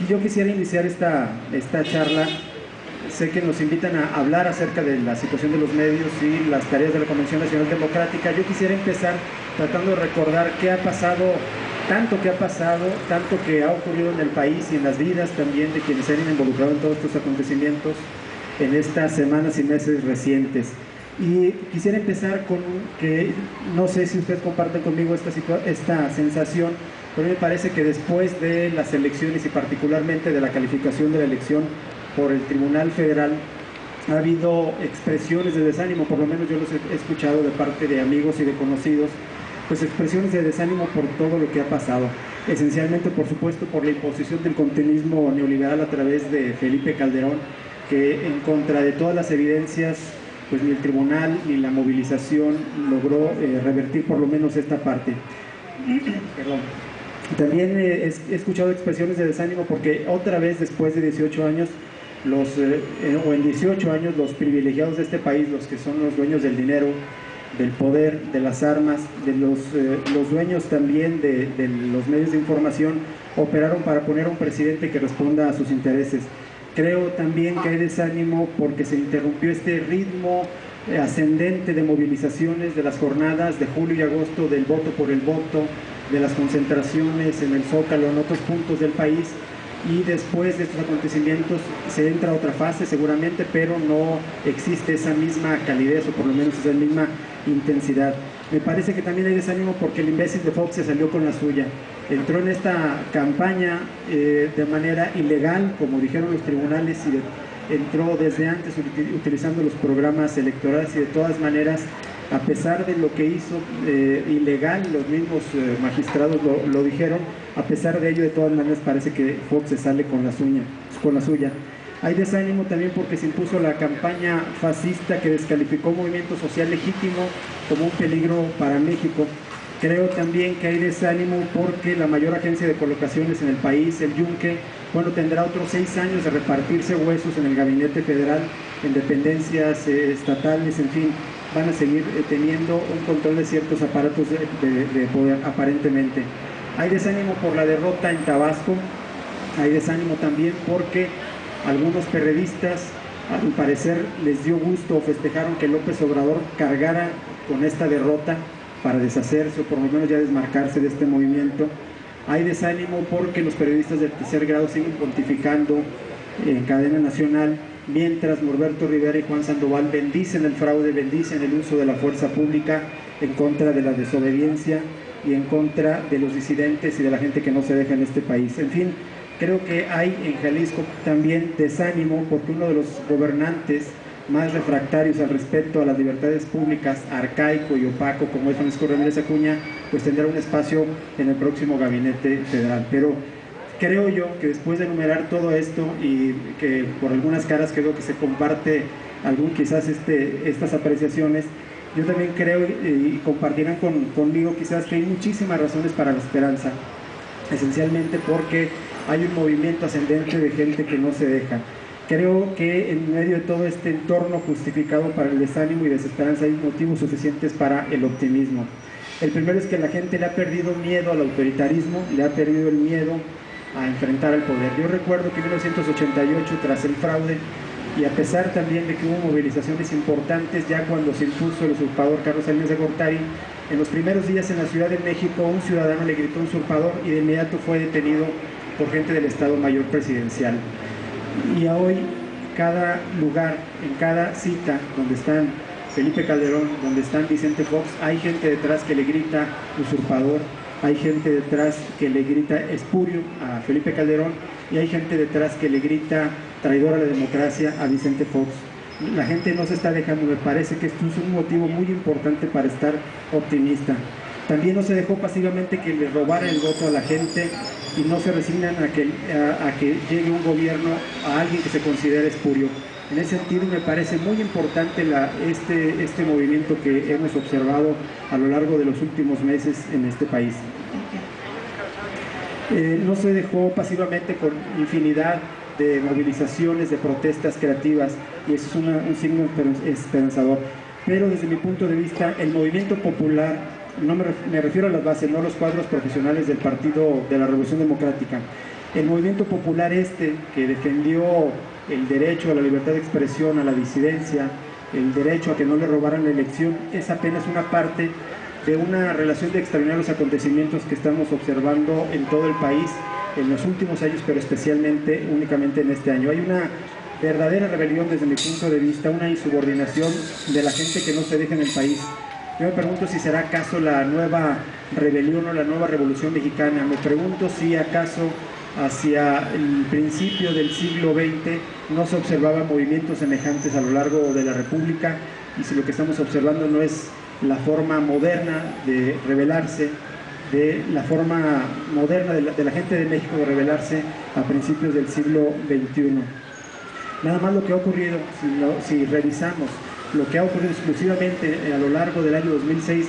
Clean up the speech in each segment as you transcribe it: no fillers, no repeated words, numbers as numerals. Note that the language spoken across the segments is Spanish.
Yo quisiera iniciar esta charla. Sé que nos invitan a hablar acerca de la situación de los medios y las tareas de la Convención Nacional Democrática. Yo quisiera empezar tratando de recordar qué ha pasado, tanto que ha ocurrido en el país y en las vidas también de quienes se han involucrado en todos estos acontecimientos en estas semanas y meses recientes. Y quisiera empezar con que, no sé si ustedes comparten conmigo esta sensación, pero me parece que después de las elecciones y particularmente de la calificación de la elección por el Tribunal Federal, ha habido expresiones de desánimo, por lo menos yo los he escuchado de parte de amigos y de conocidos, pues expresiones de desánimo por todo lo que ha pasado, esencialmente por supuesto por la imposición del continuismo neoliberal a través de Felipe Calderón, que en contra de todas las evidencias, pues ni el tribunal ni la movilización logró revertir por lo menos esta parte. Perdón. También he escuchado expresiones de desánimo porque otra vez después de 18 años, o en 18 años, los privilegiados de este país, los que son los dueños del dinero, del poder, de las armas, de los dueños también de los medios de información, operaron para poner a un presidente que responda a sus intereses. Creo también que hay desánimo porque se interrumpió este ritmo ascendente de movilizaciones de las jornadas de julio y agosto del voto por el voto, de las concentraciones en el Zócalo, en otros puntos del país, y después de estos acontecimientos se entra a otra fase seguramente, pero no existe esa misma calidez o por lo menos esa misma intensidad. Me parece que también hay desánimo porque el imbécil de Fox se salió con la suya, entró en esta campaña de manera ilegal, como dijeron los tribunales, y entró desde antes utilizando los programas electorales, y de todas maneras, a pesar de lo que hizo ilegal, los mismos magistrados lo dijeron, a pesar de ello, de todas maneras parece que Fox se sale con la suya. Hay desánimo también porque se impuso la campaña fascista que descalificó un movimiento social legítimo como un peligro para México. Creo también que hay desánimo porque la mayor agencia de colocaciones en el país, el Yunque, bueno, tendrá otros 6 años de repartirse huesos en el gabinete federal, en dependencias estatales, en fin, van a seguir teniendo un control de ciertos aparatos de poder, aparentemente. Hay desánimo por la derrota en Tabasco, hay desánimo también porque algunos perredistas, al parecer, les dio gusto o festejaron que López Obrador cargara con esta derrota para deshacerse o por lo menos ya desmarcarse de este movimiento. Hay desánimo porque los periodistas del tercer grado siguen pontificando en cadena nacional, mientras Norberto Rivera y Juan Sandoval bendicen el fraude, bendicen el uso de la fuerza pública en contra de la desobediencia y en contra de los disidentes y de la gente que no se deja en este país. En fin, creo que hay en Jalisco también desánimo porque uno de los gobernantes más refractarios al respeto a las libertades públicas, arcaico y opaco como es Francisco Ramírez Acuña, pues tendrá un espacio en el próximo gabinete federal. Pero creo yo que después de enumerar todo esto y que por algunas caras creo que se comparte quizás estas apreciaciones, yo también creo y compartirán conmigo quizás que hay muchísimas razones para la esperanza, esencialmente porque hay un movimiento ascendente de gente que no se deja. Creo que en medio de todo este entorno justificado para el desánimo y desesperanza hay motivos suficientes para el optimismo. El primero es que la gente le ha perdido miedo al autoritarismo, le ha perdido el miedo a enfrentar al poder. Yo recuerdo que en 1988, tras el fraude, y a pesar también de que hubo movilizaciones importantes, ya cuando se impuso el usurpador Carlos Salinas de Gortari, en los primeros días en la Ciudad de México un ciudadano le gritó usurpador y de inmediato fue detenido por gente del Estado Mayor Presidencial. Y hoy, cada lugar, en cada cita donde están Felipe Calderón, donde están Vicente Fox, hay gente detrás que le grita usurpador, hay gente detrás que le grita espurio a Felipe Calderón y hay gente detrás que le grita traidor a la democracia a Vicente Fox. La gente no se está dejando, me parece que esto es un motivo muy importante para estar optimista. También no se dejó pasivamente que le robara el voto a la gente y no se resignan a que llegue un gobierno, a alguien que se considere espurio. En ese sentido me parece muy importante este movimiento que hemos observado a lo largo de los últimos meses en este país. No se dejó pasivamente con infinidad de movilizaciones, de protestas creativas, y eso es un signo esperanzador. Pero desde mi punto de vista, el movimiento popular me refiero a las bases, no a los cuadros profesionales del Partido de la Revolución Democrática. El movimiento popular que defendió el derecho a la libertad de expresión, a la disidencia, el derecho a que no le robaran la elección, es apenas una parte de una relación de extraordinarios acontecimientos que estamos observando en todo el país en los últimos años, pero especialmente, únicamente en este año. Hay una verdadera rebelión desde mi punto de vista, una insubordinación de la gente que no se deja en el país. Yo me pregunto si será acaso la nueva rebelión o la nueva revolución mexicana. Me pregunto si acaso hacia el principio del siglo XX no se observaban movimientos semejantes a lo largo de la República, y si lo que estamos observando no es la forma moderna de rebelarse, de la forma moderna de la gente de México de rebelarse a principios del siglo XXI. Nada más lo que ha ocurrido, si revisamos lo que ha ocurrido exclusivamente a lo largo del año 2006,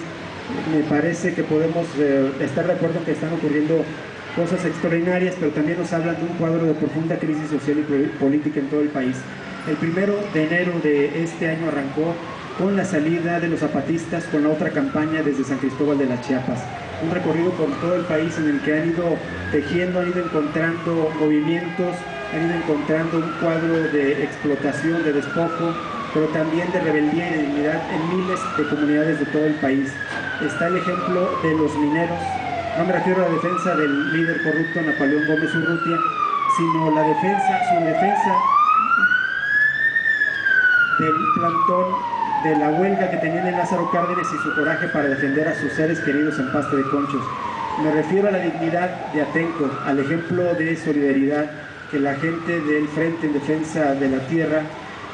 me parece que podemos estar de acuerdo en que están ocurriendo cosas extraordinarias, pero también nos hablan de un cuadro de profunda crisis social y política en todo el país. El 1 de enero de este año arrancó con la salida de los zapatistas, con la otra campaña desde San Cristóbal de las Chiapas. Un recorrido por todo el país en el que han ido tejiendo, han ido encontrando movimientos, han ido encontrando un cuadro de explotación, de despojo, pero también de rebeldía y de dignidad en miles de comunidades de todo el país. Está el ejemplo de los mineros. No me refiero a la defensa del líder corrupto Napoleón Gómez Urrutia, sino su defensa del plantón, de la huelga que tenían en Lázaro Cárdenas y su coraje para defender a sus seres queridos en Pasto de Conchos. Me refiero a la dignidad de Atenco, al ejemplo de solidaridad que la gente del Frente en Defensa de la Tierra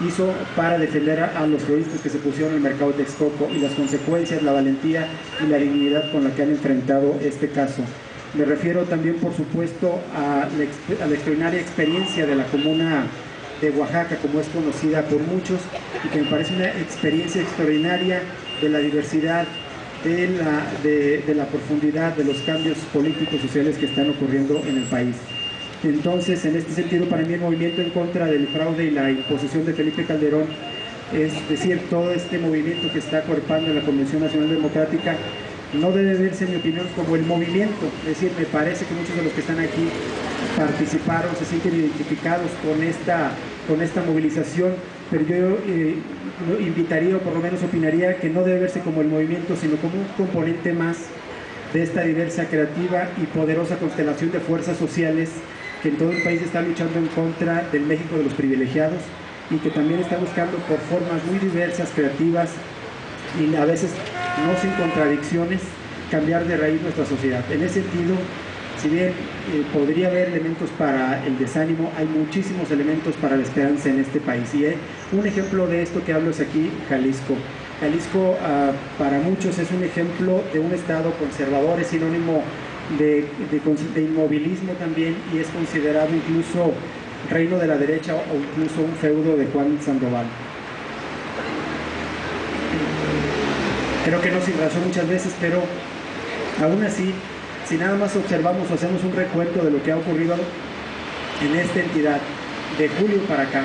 hizo para defender a los floristas que se pusieron en el mercado de Texcoco, y las consecuencias, la valentía y la dignidad con la que han enfrentado este caso. Me refiero también, por supuesto, a la extraordinaria experiencia de la comuna de Oaxaca, como es conocida por muchos, y que me parece una experiencia extraordinaria de la diversidad, de la profundidad de los cambios políticos sociales que están ocurriendo en el país. Entonces, en este sentido, para mí el movimiento en contra del fraude y la imposición de Felipe Calderón, es decir, todo este movimiento que está acuerpando en la Convención Nacional Democrática, no debe verse, en mi opinión, como el movimiento. Es decir, me parece que muchos de los que están aquí participaron, se sienten identificados con esta movilización, pero yo invitaría, o por lo menos opinaría, que no debe verse como el movimiento, sino como un componente más de esta diversa, creativa y poderosa constelación de fuerzas sociales que en todo el país está luchando en contra del México de los privilegiados, y que también está buscando por formas muy diversas, creativas y a veces no sin contradicciones, cambiar de raíz nuestra sociedad. En ese sentido, si bien podría haber elementos para el desánimo, hay muchísimos elementos para la esperanza en este país. Y un ejemplo de esto que hablo es aquí, Jalisco. Jalisco para muchos es un ejemplo de un estado conservador, es sinónimo de inmovilismo también, y es considerado incluso reino de la derecha o incluso un feudo de Juan Sandoval. Creo que no sin razón muchas veces, pero aún así, si nada más observamos o hacemos un recuento de lo que ha ocurrido en esta entidad de julio para acá,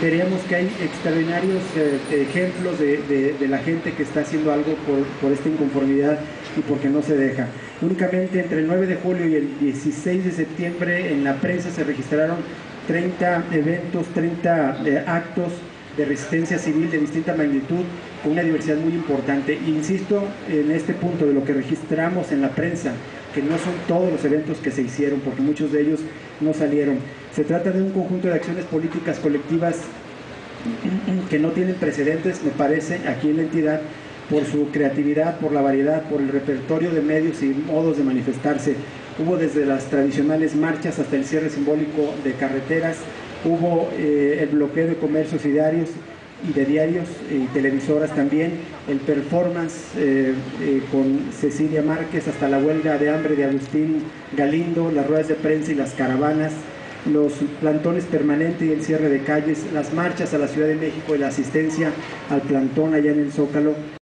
veríamos que hay extraordinarios ejemplos de la gente que está haciendo algo por esta inconformidad y porque no se deja. Únicamente entre el 9 de julio y el 16 de septiembre en la prensa se registraron 30 eventos, 30 actos de resistencia civil de distinta magnitud, con una diversidad muy importante. E insisto en este punto de lo que registramos en la prensa, que no son todos los eventos que se hicieron, porque muchos de ellos no salieron. Se trata de un conjunto de acciones políticas colectivas que no tienen precedentes, me parece, aquí en la entidad, por su creatividad, por la variedad, por el repertorio de medios y modos de manifestarse. Hubo desde las tradicionales marchas hasta el cierre simbólico de carreteras, hubo el bloqueo de comercios y de diarios y televisoras también, el performance con Cecilia Márquez, hasta la huelga de hambre de Agustín Galindo, las ruedas de prensa y las caravanas, los plantones permanentes y el cierre de calles, las marchas a la Ciudad de México y la asistencia al plantón allá en el Zócalo.